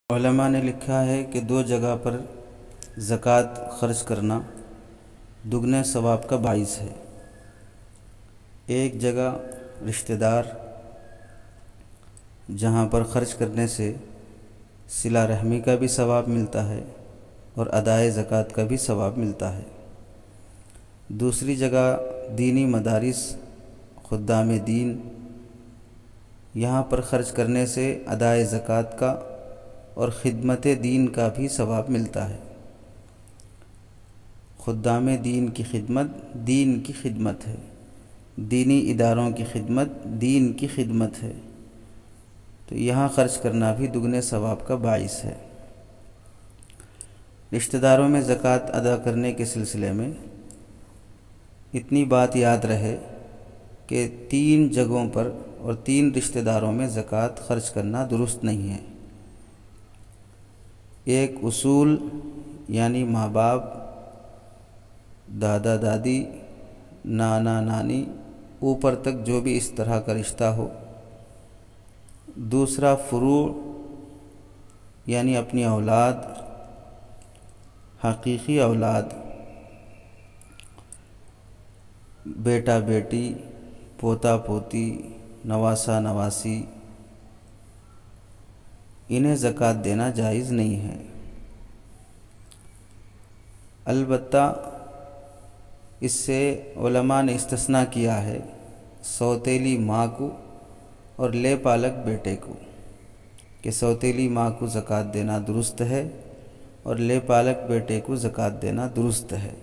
علماء نے لکھا ہے کہ دو جگہ پر زکوٰۃ خرچ کرنا دگنے ثواب کا باعث ہے۔ ایک جگہ رشتہ دار جہاں پر خرچ کرنے سے صلہ رحمی کا بھی ثواب ملتا ہے اور ادائے زکوٰۃ کا بھی ثواب ملتا ہے۔ دوسری جگہ دینی مدارس، خدام دین، یہاں پر خرچ کرنے سے ادائے زکوٰۃ کا اور خدمت دین کا بھی ثواب ملتا ہے۔ خدام دین کی خدمت دین کی خدمت ہے، دینی اداروں کی خدمت دین کی خدمت ہے، تو یہاں خرچ کرنا بھی دگنے ثواب کا باعث ہے۔ رشتہ داروں میں زکوٰۃ ادا کرنے کے سلسلے میں اتنی بات یاد رہے کہ 3 جگہوں پر اور 3 رشتہ داروں میں زکوٰۃ خرچ کرنا درست نہیں ہے۔ ایک اصول یعنی ماں باپ، دادا دادی، نانا نانی، اوپر تک جو بھی اس طرح کا رشتہ ہو۔ دوسرا فروع یعنی اپنی اولاد، حقیقی اولاد، بیٹا بیٹی، پوتا پوتی، نواسا نواسی، انہیں زکوٰۃ دینا جائز نہیں ہے۔ البتہ اس سے علماء نے استثناء کیا ہے سوتیلی ماں کو اور لے پالک بیٹے کو، کہ سوتیلی ماں کو زکوٰۃ دینا درست ہے اور لے پالک بیٹے کو زکوٰۃ دینا درست ہے۔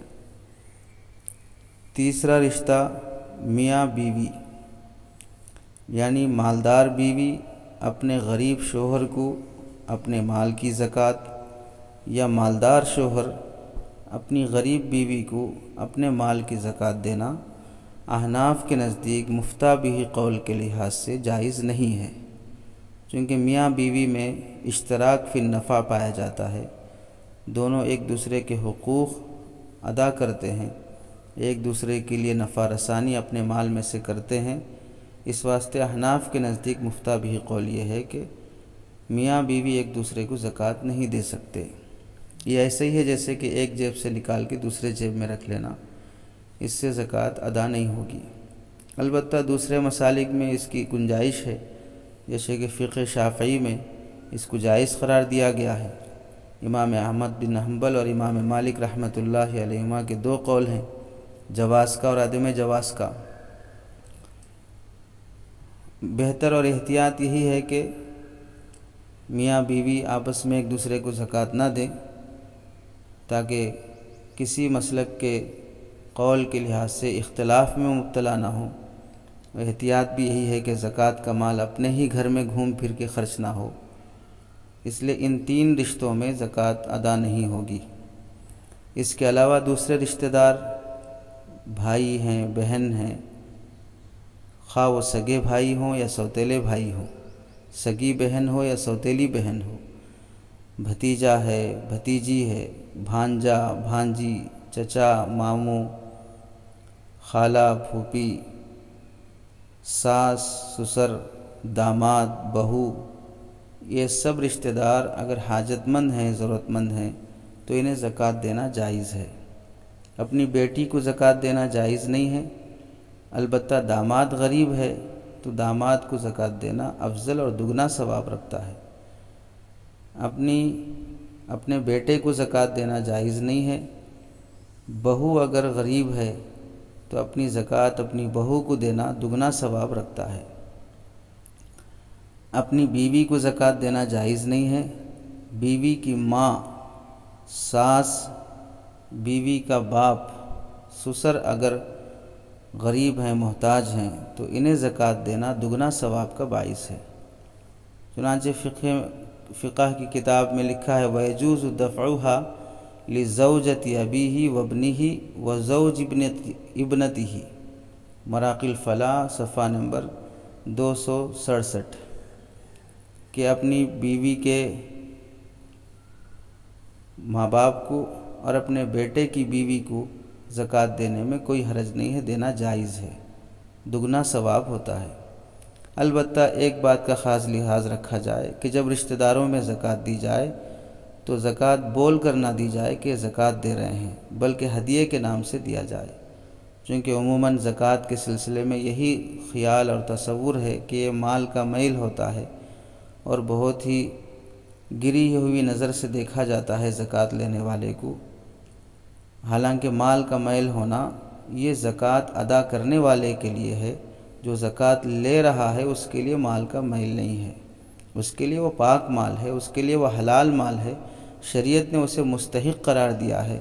تیسرا رشتہ میاں بیوی یعنی مالدار بیوی اپنے غریب شوہر کو اپنے مال کی زکوٰۃ، یا مالدار شوہر اپنی غریب بیوی کو اپنے مال کی زکوٰۃ دینا احناف کے نزدیک مفتیٰ بہ قول کے لحاظ سے جائز نہیں ہے، چونکہ میاں بیوی میں اشتراک فی النفع پایا جاتا ہے، دونوں ایک دوسرے کے حقوق ادا کرتے ہیں، ایک دوسرے کے لیے نفع رسانی اپنے مال میں سے کرتے ہیں۔ اس واسطے احناف کے نزدیک مفتیٰ بہ قول یہ ہے کہ میاں بیوی ایک دوسرے کو زکوٰۃ نہیں دے سکتے۔ یہ ایسے ہی ہے جیسے کہ ایک جیب سے نکال کے دوسرے جیب میں رکھ لینا، اس سے زکوٰۃ ادا نہیں ہوگی۔ البتہ دوسرے مسالک میں اس کی گنجائش ہے، جیسے کہ فقہ شافعی میں اس کو جائز قرار دیا گیا ہے۔ امام احمد بن حنبل اور امام مالک رحمۃ اللہ علیہما کے 2 قول ہیں، جواز کا اور عدم جواز کا۔ بہتر اور احتیاط یہی ہے کہ میاں بیوی آپس میں ایک دوسرے کو زکوٰۃ نہ دیں، تاکہ کسی مسلک کے قول کے لحاظ سے اختلاف میں مبتلا نہ ہوں۔ احتیاط بھی یہی ہے کہ زکوٰۃ کا مال اپنے ہی گھر میں گھوم پھر کے خرچ نہ ہو، اس لیے ان 3 رشتوں میں زکوٰۃ ادا نہیں ہوگی۔ اس کے علاوہ دوسرے رشتہ دار بھائی ہیں، بہن ہیں، خواہ وہ سگے بھائی ہوں یا سوتیلے بھائی ہوں، سگی بہن ہو یا سوتیلی بہن ہو، بھتیجا ہے، بھتیجی ہے، بھانجا، بھانجی، چچا، ماموں، خالہ، پھوپھی، ساس، سسر، داماد، بہو، یہ سب رشتہ دار اگر حاجت مند ہیں، ضرورت مند ہیں، تو انہیں زکوٰۃ دینا جائز ہے۔ اپنی بیٹی کو زکوٰۃ دینا جائز نہیں ہے، البتہ داماد غریب ہے تو داماد کو زکوٰۃ دینا افضل اور دگنا ثواب رکھتا ہے۔ اپنے بیٹے کو زکوٰۃ دینا جائز نہیں ہے۔ بہو اگر غریب ہے تو اپنی زکوٰۃ اپنی بہو کو دینا دگنا ثواب رکھتا ہے۔ اپنی بیوی کو زکوٰۃ دینا جائز نہیں ہے۔ بیوی کی ماں، ساس، بیوی کا باپ، سسر اگر غریب ہیں، محتاج ہیں، تو انہیں زکوٰۃ دینا دگنا ثواب کا باعث ہے۔ چنانچہ فقہ کی کتاب میں لکھا ہے وَيَجُوزُ دَفْعُهَا لِزَوْجَةِ أَبِيهِ وَابْنِهِ وَزَوْجِ ابْنَتِهِ، مراقی الفلاح صفحہ نمبر 267، کہ اپنی بیوی کے ماں باپ کو اور اپنے بیٹے کی بیوی کو زکوٰۃ دینے میں کوئی حرج نہیں ہے، دینا جائز ہے، دگنا ثواب ہوتا ہے۔ البتہ ایک بات کا خاص لحاظ رکھا جائے کہ جب رشتہ داروں میں زکوٰۃ دی جائے تو زکوٰۃ بول کر نہ دی جائے کہ زکوٰۃ دے رہے ہیں، بلکہ ہدیے کے نام سے دیا جائے، چونکہ عموماً زکوٰۃ کے سلسلے میں یہی خیال اور تصور ہے کہ یہ مال کا میل ہوتا ہے اور بہت ہی گری ہوئی نظر سے دیکھا جاتا ہے زکوٰۃ لینے والے کو، حالانکہ مال کا میل ہونا یہ زکوٰۃ ادا کرنے والے کے لیے ہے، جو زکوٰۃ لے رہا ہے اس کے لیے مال کا میل نہیں ہے، اس کے لیے وہ پاک مال ہے، اس کے لیے وہ حلال مال ہے، شریعت نے اسے مستحق قرار دیا ہے،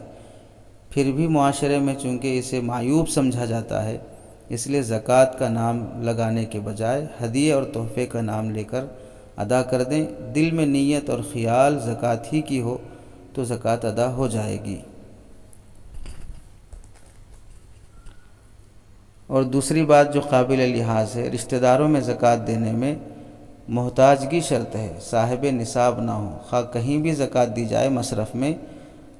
پھر بھی معاشرے میں چونکہ اسے معیوب سمجھا جاتا ہے، اس لیے زکوٰۃ کا نام لگانے کے بجائے ہدیے اور تحفے کا نام لے کر ادا کر دیں۔ دل میں نیت اور خیال زکوٰۃ ہی کی ہو تو زکوٰۃ ادا ہو جائے گی۔ اور دوسری بات جو قابل لحاظ ہے، رشتہ داروں میں زکوٰۃ دینے میں محتاجگی شرط ہے، صاحب نصاب نہ ہو، خواہ کہیں بھی زکوٰۃ دی جائے مصرف میں،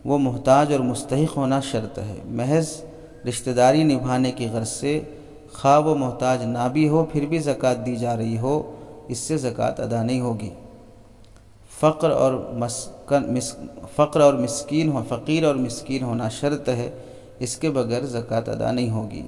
وہ محتاج اور مستحق ہونا شرط ہے۔ محض رشتہ داری نبھانے کی غرض سے خواہ وہ محتاج نہ بھی ہو پھر بھی زکوٰۃ دی جا رہی ہو، اس سے زکوٰۃ ادا نہیں ہوگی۔ فقیر اور مسکین ہونا شرط ہے، اس کے بغیر زکوٰۃ ادا نہیں ہوگی۔